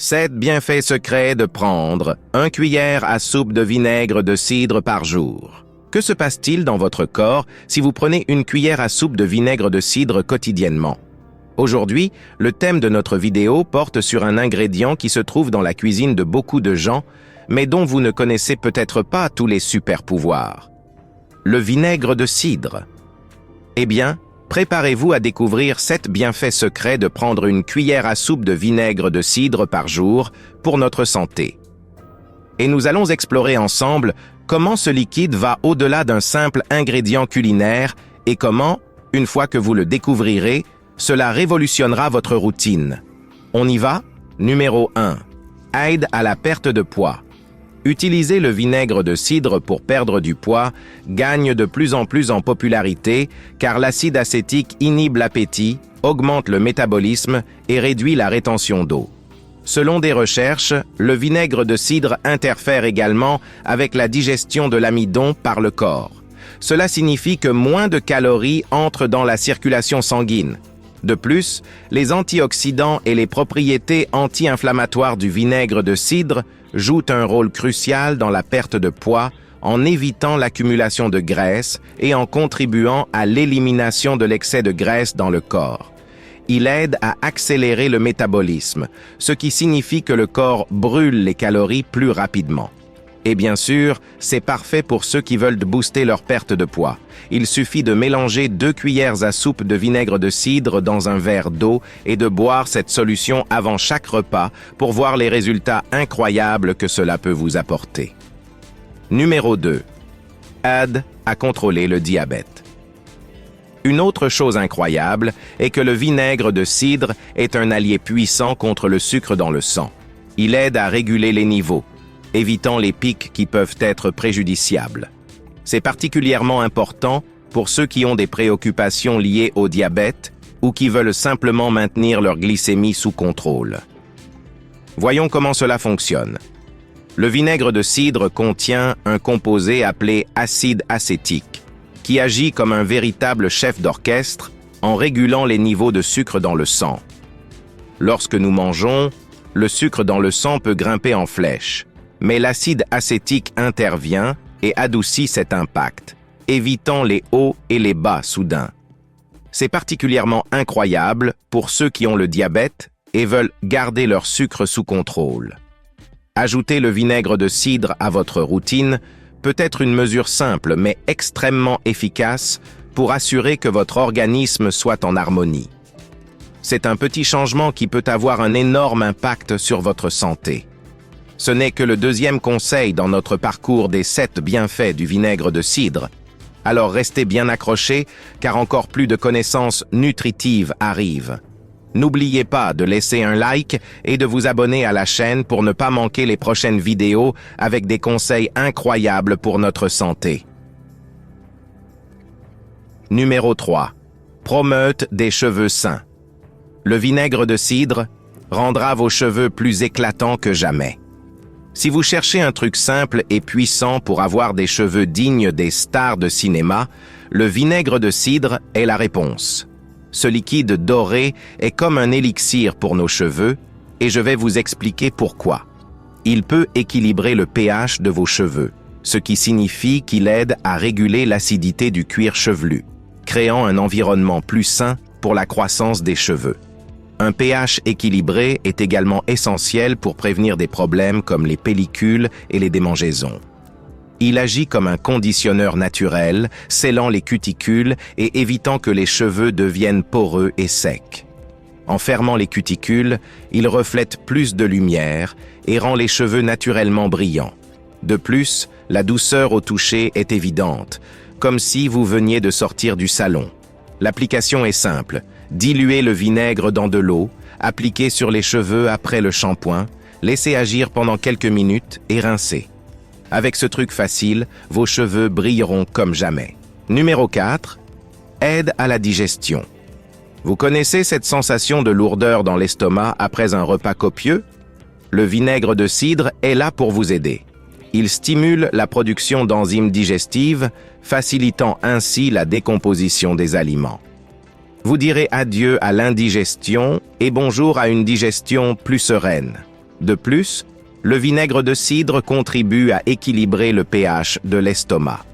7 bienfaits secrets de prendre 1 cuillère à soupe de vinaigre de cidre par jour. Que se passe-t-il dans votre corps si vous prenez 1 cuillère à soupe de vinaigre de cidre quotidiennement? Aujourd'hui, le thème de notre vidéo porte sur un ingrédient qui se trouve dans la cuisine de beaucoup de gens, mais dont vous ne connaissez peut-être pas tous les super-pouvoirs. Le vinaigre de cidre. Eh bien, préparez-vous à découvrir 7 bienfaits secrets de prendre 1 cuillère à soupe de vinaigre de cidre par jour pour notre santé. Et nous allons explorer ensemble comment ce liquide va au-delà d'un simple ingrédient culinaire et comment, une fois que vous le découvrirez, cela révolutionnera votre routine. On y va? Numéro 1. Aide à la perte de poids. Utiliser le vinaigre de cidre pour perdre du poids gagne de plus en plus en popularité car l'acide acétique inhibe l'appétit, augmente le métabolisme et réduit la rétention d'eau. Selon des recherches, le vinaigre de cidre interfère également avec la digestion de l'amidon par le corps. Cela signifie que moins de calories entrent dans la circulation sanguine. De plus, les antioxydants et les propriétés anti-inflammatoires du vinaigre de cidre jouent un rôle crucial dans la perte de poids en évitant l'accumulation de graisse et en contribuant à l'élimination de l'excès de graisse dans le corps. Il aide à accélérer le métabolisme, ce qui signifie que le corps brûle les calories plus rapidement. Et bien sûr, c'est parfait pour ceux qui veulent booster leur perte de poids. Il suffit de mélanger 2 cuillères à soupe de vinaigre de cidre dans un verre d'eau et de boire cette solution avant chaque repas pour voir les résultats incroyables que cela peut vous apporter. Numéro 2. Aide à contrôler le diabète. Une autre chose incroyable est que le vinaigre de cidre est un allié puissant contre le sucre dans le sang. Il aide à réguler les niveaux, évitant les pics qui peuvent être préjudiciables. C'est particulièrement important pour ceux qui ont des préoccupations liées au diabète ou qui veulent simplement maintenir leur glycémie sous contrôle. Voyons comment cela fonctionne. Le vinaigre de cidre contient un composé appelé acide acétique, qui agit comme un véritable chef d'orchestre en régulant les niveaux de sucre dans le sang. Lorsque nous mangeons, le sucre dans le sang peut grimper en flèche. Mais l'acide acétique intervient et adoucit cet impact, évitant les hauts et les bas soudains. C'est particulièrement incroyable pour ceux qui ont le diabète et veulent garder leur sucre sous contrôle. Ajouter le vinaigre de cidre à votre routine peut être une mesure simple mais extrêmement efficace pour assurer que votre organisme soit en harmonie. C'est un petit changement qui peut avoir un énorme impact sur votre santé. Ce n'est que le 2e conseil dans notre parcours des 7 bienfaits du vinaigre de cidre. Alors restez bien accrochés car encore plus de connaissances nutritives arrivent. N'oubliez pas de laisser un like et de vous abonner à la chaîne pour ne pas manquer les prochaines vidéos avec des conseils incroyables pour notre santé. Numéro 3. Promeute des cheveux sains. Le vinaigre de cidre rendra vos cheveux plus éclatants que jamais. Si vous cherchez un truc simple et puissant pour avoir des cheveux dignes des stars de cinéma, le vinaigre de cidre est la réponse. Ce liquide doré est comme un élixir pour nos cheveux et je vais vous expliquer pourquoi. Il peut équilibrer le pH de vos cheveux, ce qui signifie qu'il aide à réguler l'acidité du cuir chevelu, créant un environnement plus sain pour la croissance des cheveux. Un pH équilibré est également essentiel pour prévenir des problèmes comme les pellicules et les démangeaisons. Il agit comme un conditionneur naturel, scellant les cuticules et évitant que les cheveux deviennent poreux et secs. En fermant les cuticules, il reflète plus de lumière et rend les cheveux naturellement brillants. De plus, la douceur au toucher est évidente, comme si vous veniez de sortir du salon. L'application est simple. Diluez le vinaigre dans de l'eau, appliquez sur les cheveux après le shampoing, laissez agir pendant quelques minutes et rincez. Avec ce truc facile, vos cheveux brilleront comme jamais. Numéro 4. Aide à la digestion. Vous connaissez cette sensation de lourdeur dans l'estomac après un repas copieux? Le vinaigre de cidre est là pour vous aider. Il stimule la production d'enzymes digestives, facilitant ainsi la décomposition des aliments. Vous direz adieu à l'indigestion et bonjour à une digestion plus sereine. De plus, le vinaigre de cidre contribue à équilibrer le pH de l'estomac.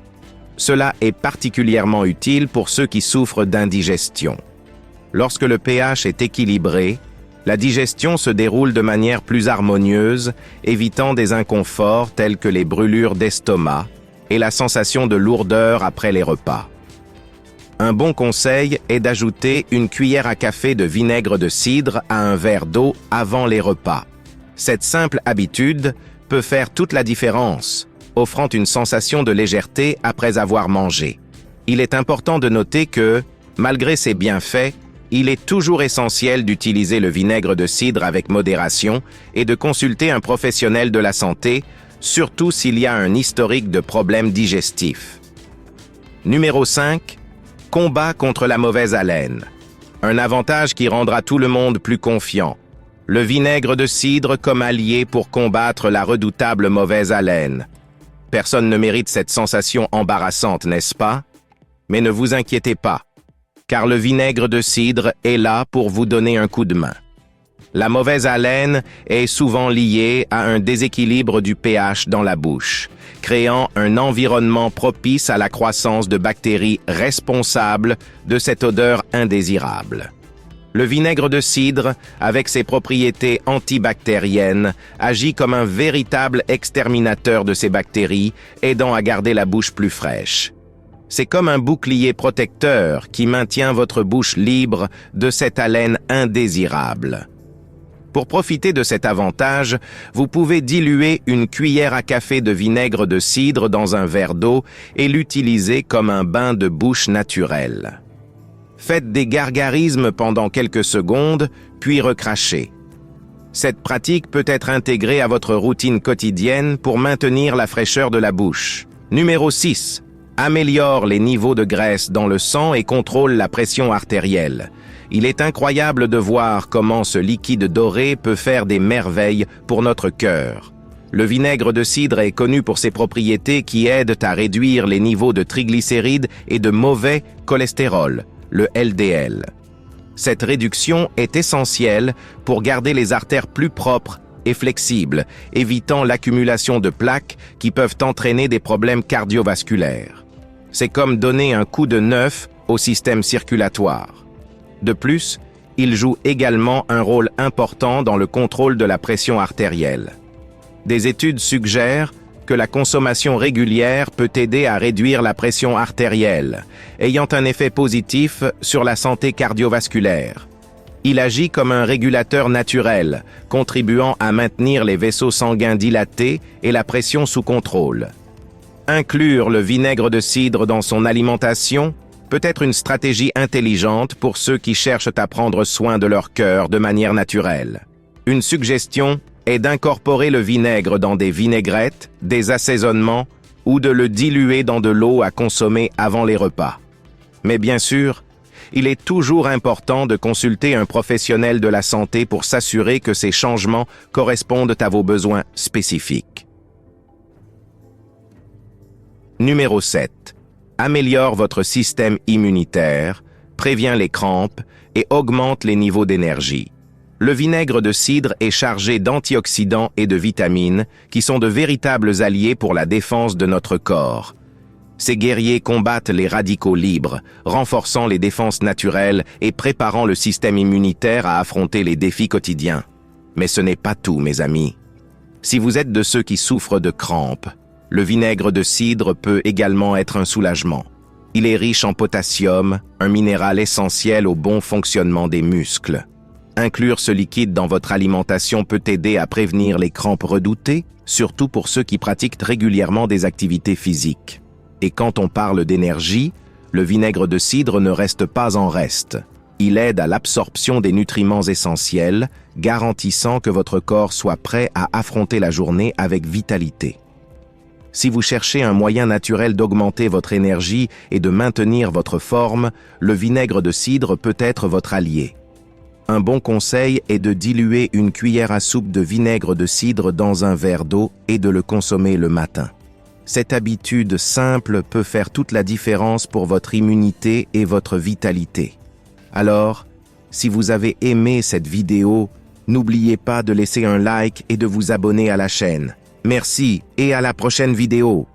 Cela est particulièrement utile pour ceux qui souffrent d'indigestion. Lorsque le pH est équilibré, la digestion se déroule de manière plus harmonieuse, évitant des inconforts tels que les brûlures d'estomac et la sensation de lourdeur après les repas. Un bon conseil est d'ajouter une cuillère à café de vinaigre de cidre à un verre d'eau avant les repas. Cette simple habitude peut faire toute la différence, offrant une sensation de légèreté après avoir mangé. Il est important de noter que, malgré ses bienfaits, il est toujours essentiel d'utiliser le vinaigre de cidre avec modération et de consulter un professionnel de la santé, surtout s'il y a un historique de problèmes digestifs. Numéro 5. Combat contre la mauvaise haleine. Un avantage qui rendra tout le monde plus confiant. Le vinaigre de cidre comme allié pour combattre la redoutable mauvaise haleine. Personne ne mérite cette sensation embarrassante, n'est-ce pas? Mais ne vous inquiétez pas, car le vinaigre de cidre est là pour vous donner un coup de main. La mauvaise haleine est souvent liée à un déséquilibre du pH dans la bouche, créant un environnement propice à la croissance de bactéries responsables de cette odeur indésirable. Le vinaigre de cidre, avec ses propriétés antibactériennes, agit comme un véritable exterminateur de ces bactéries, aidant à garder la bouche plus fraîche. C'est comme un bouclier protecteur qui maintient votre bouche libre de cette haleine indésirable. Pour profiter de cet avantage, vous pouvez diluer une cuillère à café de vinaigre de cidre dans un verre d'eau et l'utiliser comme un bain de bouche naturel. Faites des gargarismes pendant quelques secondes, puis recrachez. Cette pratique peut être intégrée à votre routine quotidienne pour maintenir la fraîcheur de la bouche. Numéro 6. Améliore les niveaux de graisse dans le sang et contrôle la pression artérielle. Il est incroyable de voir comment ce liquide doré peut faire des merveilles pour notre cœur. Le vinaigre de cidre est connu pour ses propriétés qui aident à réduire les niveaux de triglycérides et de mauvais cholestérol, le LDL. Cette réduction est essentielle pour garder les artères plus propres et flexibles, évitant l'accumulation de plaques qui peuvent entraîner des problèmes cardiovasculaires. C'est comme donner un coup de neuf au système circulatoire. De plus, il joue également un rôle important dans le contrôle de la pression artérielle. Des études suggèrent que la consommation régulière peut aider à réduire la pression artérielle, ayant un effet positif sur la santé cardiovasculaire. Il agit comme un régulateur naturel, contribuant à maintenir les vaisseaux sanguins dilatés et la pression sous contrôle. Inclure le vinaigre de cidre dans son alimentation peut être une stratégie intelligente pour ceux qui cherchent à prendre soin de leur cœur de manière naturelle. Une suggestion est d'incorporer le vinaigre dans des vinaigrettes, des assaisonnements ou de le diluer dans de l'eau à consommer avant les repas. Mais bien sûr, il est toujours important de consulter un professionnel de la santé pour s'assurer que ces changements correspondent à vos besoins spécifiques. Numéro 7. Améliore votre système immunitaire, prévient les crampes et augmente les niveaux d'énergie. Le vinaigre de cidre est chargé d'antioxydants et de vitamines qui sont de véritables alliés pour la défense de notre corps. Ces guerriers combattent les radicaux libres, renforçant les défenses naturelles et préparant le système immunitaire à affronter les défis quotidiens. Mais ce n'est pas tout, mes amis. Si vous êtes de ceux qui souffrent de crampes, le vinaigre de cidre peut également être un soulagement. Il est riche en potassium, un minéral essentiel au bon fonctionnement des muscles. Inclure ce liquide dans votre alimentation peut aider à prévenir les crampes redoutées, surtout pour ceux qui pratiquent régulièrement des activités physiques. Et quand on parle d'énergie, le vinaigre de cidre ne reste pas en reste. Il aide à l'absorption des nutriments essentiels, garantissant que votre corps soit prêt à affronter la journée avec vitalité. Si vous cherchez un moyen naturel d'augmenter votre énergie et de maintenir votre forme, le vinaigre de cidre peut être votre allié. Un bon conseil est de diluer une cuillère à soupe de vinaigre de cidre dans un verre d'eau et de le consommer le matin. Cette habitude simple peut faire toute la différence pour votre immunité et votre vitalité. Alors, si vous avez aimé cette vidéo, N'oubliez pas de laisser un like et de vous abonner à la chaîne. Merci et à la prochaine vidéo.